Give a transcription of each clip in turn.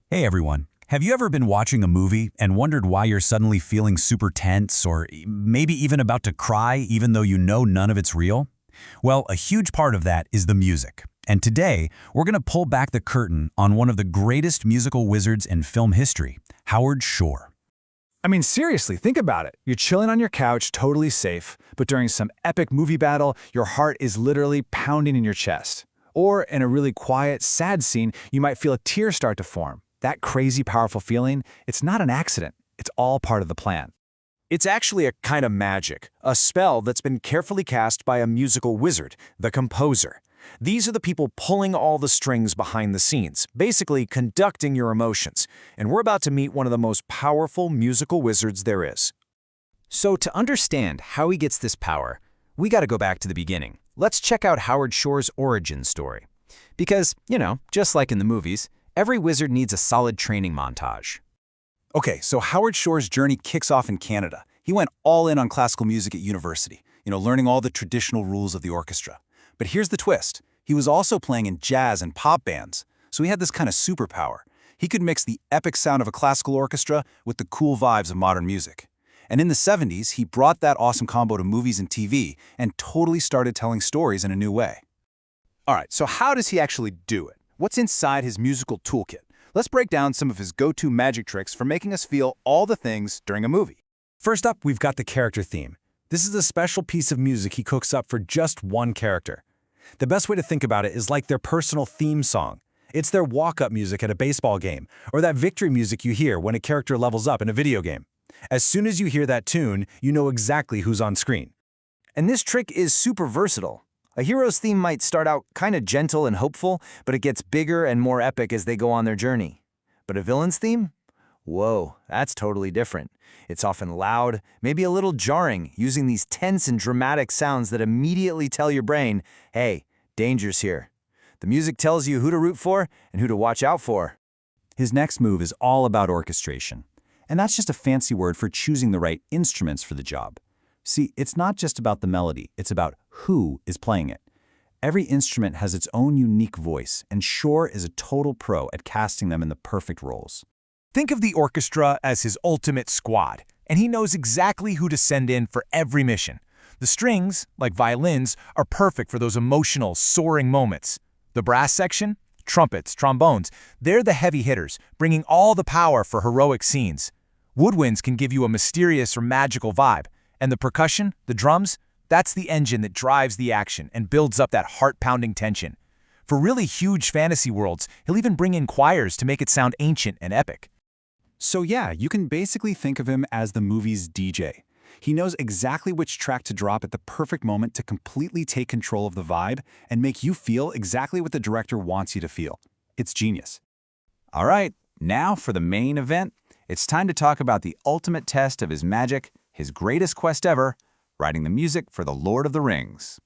Hey everyone, have you ever been watching a movie and wondered why you're suddenly feeling super tense or maybe even about to cry even though you know none of it's real? Well, a huge part of that is the music. And today, we're going to pull back the curtain on one of the greatest musical wizards in film history, Howard Shore. I mean, seriously, think about it. You're chilling on your couch, totally safe, but during some epic movie battle, your heart is literally pounding in your chest. Or in a really quiet, sad scene, you might feel a tear start to form. That crazy, powerful feeling, it's not an accident. It's all part of the plan. It's actually a kind of magic, a spell that's been carefully cast by a musical wizard, the composer. These are the people pulling all the strings behind the scenes, basically conducting your emotions. And we're about to meet one of the most powerful musical wizards there is. So to understand how he gets this power, we got to go back to the beginning. Let's check out Howard Shore's origin story. Because, just like in the movies, every wizard needs a solid training montage. Okay, so Howard Shore's journey kicks off in Canada. He went all in on classical music at university, learning all the traditional rules of the orchestra. But here's the twist. He was also playing in jazz and pop bands, so he had this kind of superpower. He could mix the epic sound of a classical orchestra with the cool vibes of modern music. And in the 70s, he brought that awesome combo to movies and TV and totally started telling stories in a new way. All right, so how does he actually do it? What's inside his musical toolkit? Let's break down some of his go-to magic tricks for making us feel all the things during a movie. First up, we've got the character theme. This is a special piece of music he cooks up for just one character. The best way to think about it is like their personal theme song. It's their walk-up music at a baseball game, or that victory music you hear when a character levels up in a video game. As soon as you hear that tune, you know exactly who's on screen. And this trick is super versatile. A hero's theme might start out kind of gentle and hopeful, but it gets bigger and more epic as they go on their journey. But a villain's theme? Whoa, that's totally different. It's often loud, maybe a little jarring, using these tense and dramatic sounds that immediately tell your brain, hey, danger's here. The music tells you who to root for and who to watch out for. His next move is all about orchestration. And that's just a fancy word for choosing the right instruments for the job. See, it's not just about the melody, it's about who is playing it. Every instrument has its own unique voice, and Shore is a total pro at casting them in the perfect roles. Think of the orchestra as his ultimate squad, and he knows exactly who to send in for every mission. The strings, like violins, are perfect for those emotional, soaring moments. The brass section? Trumpets, trombones, they're the heavy hitters, bringing all the power for heroic scenes. Woodwinds can give you a mysterious or magical vibe. And the percussion, the drums, that's the engine that drives the action and builds up that heart-pounding tension. For really huge fantasy worlds, he'll even bring in choirs to make it sound ancient and epic. So yeah, you can basically think of him as the movie's DJ. He knows exactly which track to drop at the perfect moment to completely take control of the vibe and make you feel exactly what the director wants you to feel. It's genius. All right, now for the main event. It's time to talk about the ultimate test of his magic, his greatest quest ever, writing the music for The Lord of the Rings.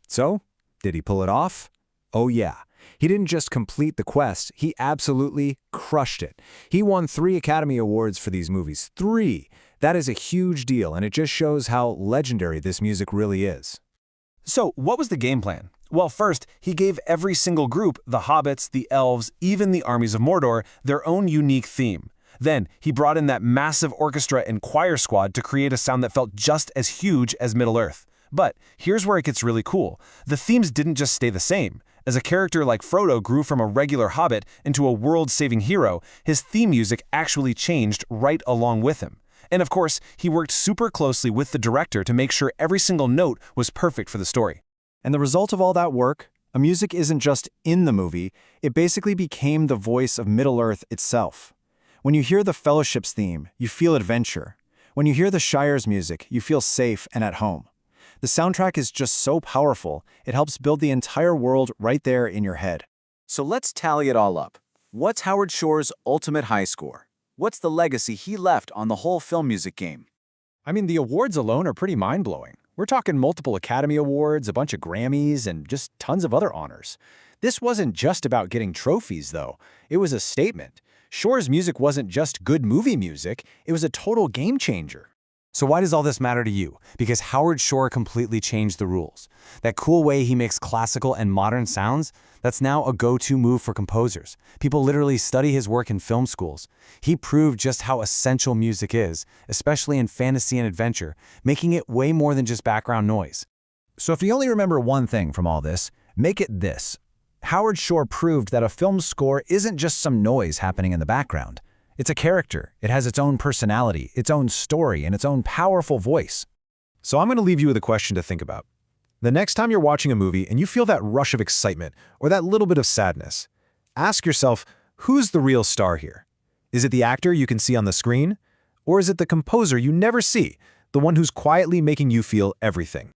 So, did he pull it off? Oh yeah. He didn't just complete the quest, he absolutely crushed it. He won 3 Academy Awards for these movies. 3! That is a huge deal, and it just shows how legendary this music really is. So, what was the game plan? Well, first, he gave every single group, the hobbits, the elves, even the armies of Mordor, their own unique theme. Then, he brought in that massive orchestra and choir squad to create a sound that felt just as huge as Middle-earth. But here's where it gets really cool. The themes didn't just stay the same. As a character like Frodo grew from a regular hobbit into a world-saving hero, his theme music actually changed right along with him. And of course, he worked super closely with the director to make sure every single note was perfect for the story. And the result of all that work, a music isn't just in the movie, it basically became the voice of Middle-earth itself. When you hear the Fellowship's theme, you feel adventure. When you hear the Shire's music, you feel safe and at home. The soundtrack is just so powerful, it helps build the entire world right there in your head. So let's tally it all up. What's Howard Shore's ultimate high score? What's the legacy he left on the whole film music game? I mean, the awards alone are pretty mind-blowing. We're talking multiple Academy Awards, a bunch of Grammys, and just tons of other honors. This wasn't just about getting trophies, though. It was a statement. Shore's music wasn't just good movie music, it was a total game changer. So why does all this matter to you? Because Howard Shore completely changed the rules. That cool way he makes classical and modern sounds, that's now a go-to move for composers. People literally study his work in film schools. He proved just how essential music is, especially in fantasy and adventure, making it way more than just background noise. So if you only remember one thing from all this, make it this. Howard Shore proved that a film score isn't just some noise happening in the background. It's a character. It has its own personality, its own story, and its own powerful voice. So I'm going to leave you with a question to think about. The next time you're watching a movie and you feel that rush of excitement or that little bit of sadness, ask yourself, who's the real star here? Is it the actor you can see on the screen? Or is it the composer you never see, the one who's quietly making you feel everything?